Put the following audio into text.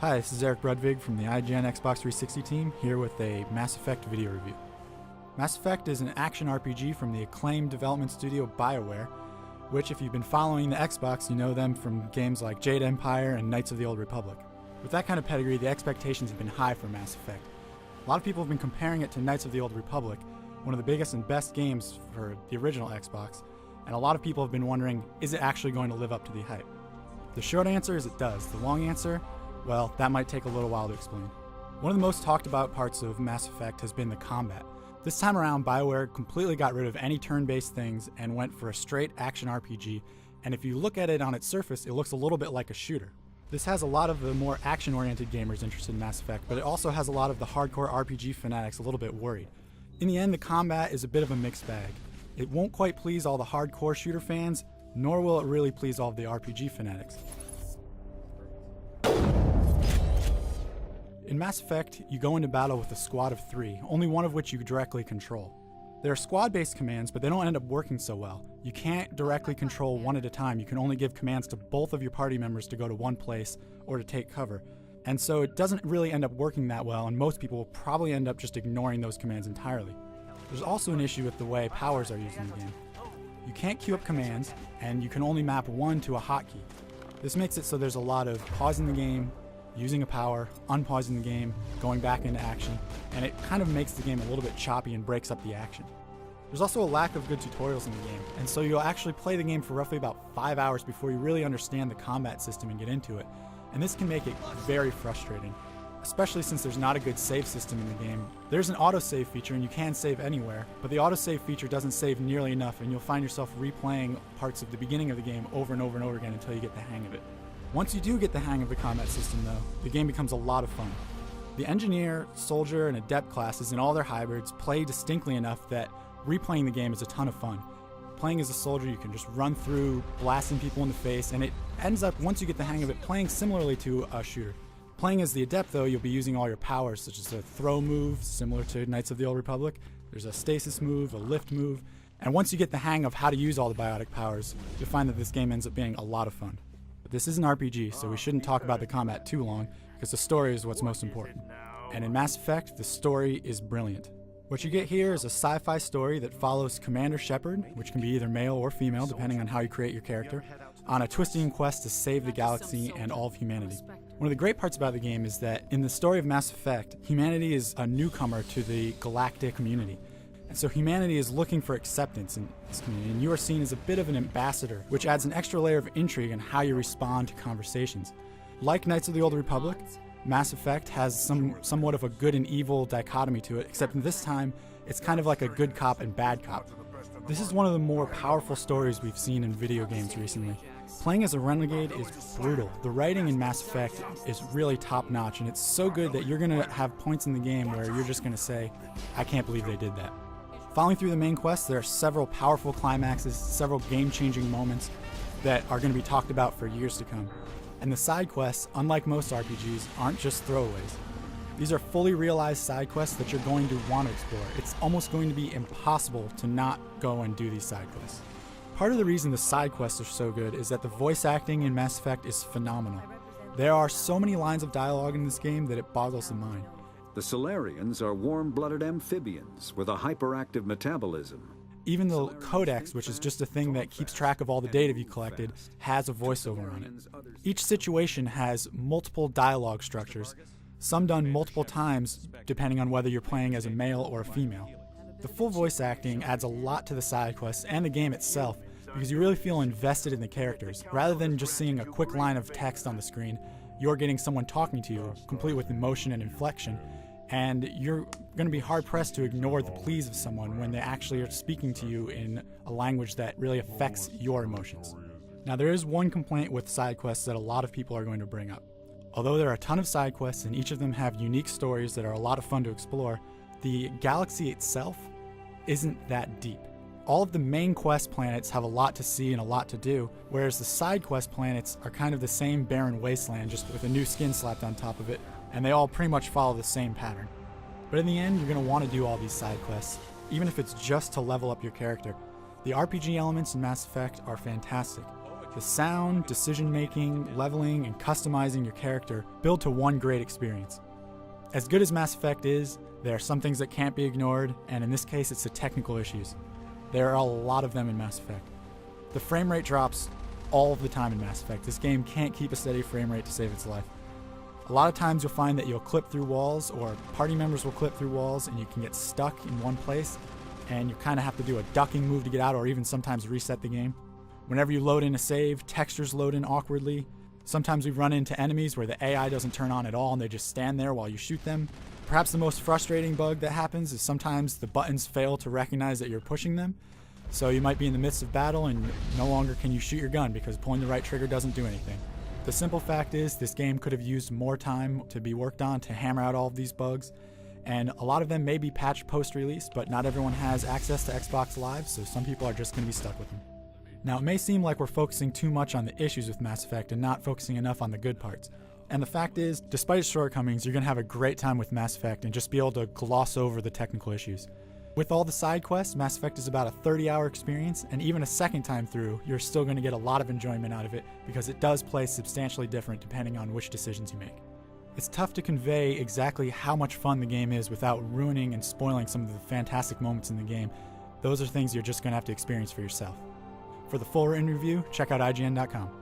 Hi, this is Eric Brudvig from the IGN Xbox 360 team, here with a Mass Effect video review. Mass Effect is an action RPG from the acclaimed development studio BioWare, which if you've been following the Xbox, you know them from games like Jade Empire and Knights of the Old Republic. With that kind of pedigree, the expectations have been high for Mass Effect. A lot of people have been comparing it to Knights of the Old Republic, one of the biggest and best games for the original Xbox, and a lot of people have been wondering, is it actually going to live up to the hype? The short answer is it does. The long answer, well, that might take a little while to explain. One of the most talked about parts of Mass Effect has been the combat. This time around, BioWare completely got rid of any turn-based things and went for a straight action RPG, and if you look at it on its surface, it looks a little bit like a shooter. This has a lot of the more action-oriented gamers interested in Mass Effect, but it also has a lot of the hardcore RPG fanatics a little bit worried. In the end, the combat is a bit of a mixed bag. It won't quite please all the hardcore shooter fans, nor will it really please all of the RPG fanatics. In Mass Effect, you go into battle with a squad of 3, only one of which you directly control. There are squad-based commands, but they don't end up working so well. You can't directly control one at a time. You can only give commands to both of your party members to go to one place or to take cover. And so it doesn't really end up working that well, and most people will probably end up just ignoring those commands entirely. There's also an issue with the way powers are used in the game. You can't queue up commands, and you can only map one to a hotkey. This makes it so there's a lot of pausing the game, using a power, unpausing the game, going back into action, and it kind of makes the game a little bit choppy and breaks up the action. There's also a lack of good tutorials in the game, and so you'll actually play the game for roughly about 5 hours before you really understand the combat system and get into it, and this can make it very frustrating, especially since there's not a good save system in the game. There's an autosave feature and you can save anywhere, but the autosave feature doesn't save nearly enough, and you'll find yourself replaying parts of the beginning of the game over and over and over again until you get the hang of it. Once you do get the hang of the combat system though, the game becomes a lot of fun. The Engineer, Soldier, and Adept classes in all their hybrids play distinctly enough that replaying the game is a ton of fun. Playing as a soldier, you can just run through, blasting people in the face, and it ends up, once you get the hang of it, playing similarly to a shooter. Playing as the Adept though, you'll be using all your powers, such as a throw move, similar to Knights of the Old Republic. There's a stasis move, a lift move, and once you get the hang of how to use all the biotic powers, you'll find that this game ends up being a lot of fun. This is an RPG, so we shouldn't talk about the combat too long, because the story is what's most important. And in Mass Effect, the story is brilliant. What you get here is a sci-fi story that follows Commander Shepard, which can be either male or female depending on how you create your character, on a twisting quest to save the galaxy and all of humanity. One of the great parts about the game is that in the story of Mass Effect, humanity is a newcomer to the galactic community. And so humanity is looking for acceptance in this community, and you are seen as a bit of an ambassador, which adds an extra layer of intrigue in how you respond to conversations. Like Knights of the Old Republic, Mass Effect has somewhat of a good and evil dichotomy to it, except this time, it's kind of like a good cop and bad cop. This is one of the more powerful stories we've seen in video games recently. Playing as a renegade is brutal. The writing in Mass Effect is really top-notch, and it's so good that you're going to have points in the game where you're just going to say, I can't believe they did that. Following through the main quest, there are several powerful climaxes, several game-changing moments that are going to be talked about for years to come. And the side quests, unlike most RPGs, aren't just throwaways. These are fully realized side quests that you're going to want to explore. It's almost going to be impossible to not go and do these side quests. Part of the reason the side quests are so good is that the voice acting in Mass Effect is phenomenal. There are so many lines of dialogue in this game that it boggles the mind. The Solarians are warm-blooded amphibians with a hyperactive metabolism. Even the Codex, which is just a thing that keeps track of all the data you collected, has a voiceover on it. Each situation has multiple dialogue structures, some done multiple times depending on whether you're playing as a male or a female. The full voice acting adds a lot to the side quests and the game itself because you really feel invested in the characters. Rather than just seeing a quick line of text on the screen, you're getting someone talking to you, complete with emotion and inflection, and you're going to be hard-pressed to ignore the pleas of someone when they actually are speaking to you in a language that really affects your emotions. Now, there is one complaint with side quests that a lot of people are going to bring up. Although there are a ton of side quests and each of them have unique stories that are a lot of fun to explore, the galaxy itself isn't that deep. All of the main quest planets have a lot to see and a lot to do, whereas the side quest planets are kind of the same barren wasteland, just with a new skin slapped on top of it, and they all pretty much follow the same pattern. But in the end, you're going to want to do all these side quests, even if it's just to level up your character. The RPG elements in Mass Effect are fantastic. The sound, decision-making, leveling, and customizing your character build to one great experience. As good as Mass Effect is, there are some things that can't be ignored, and in this case it's the technical issues. There are a lot of them in Mass Effect. The frame rate drops all of the time in Mass Effect. This game can't keep a steady frame rate to save its life. A lot of times you'll find that you'll clip through walls, or party members will clip through walls, and you can get stuck in one place, and you kind of have to do a ducking move to get out, or even sometimes reset the game. Whenever you load in a save, textures load in awkwardly. Sometimes we run into enemies where the AI doesn't turn on at all and they just stand there while you shoot them. Perhaps the most frustrating bug that happens is sometimes the buttons fail to recognize that you're pushing them. So you might be in the midst of battle and no longer can you shoot your gun because pulling the right trigger doesn't do anything. The simple fact is this game could have used more time to be worked on to hammer out all of these bugs. And a lot of them may be patched post-release, but not everyone has access to Xbox Live, so some people are just going to be stuck with them. Now, it may seem like we're focusing too much on the issues with Mass Effect and not focusing enough on the good parts. And the fact is, despite its shortcomings, you're going to have a great time with Mass Effect and just be able to gloss over the technical issues. With all the side quests, Mass Effect is about a 30-hour experience, and even a second time through, you're still going to get a lot of enjoyment out of it because it does play substantially different depending on which decisions you make. It's tough to convey exactly how much fun the game is without ruining and spoiling some of the fantastic moments in the game. Those are things you're just going to have to experience for yourself. For the full written review, check out IGN.com.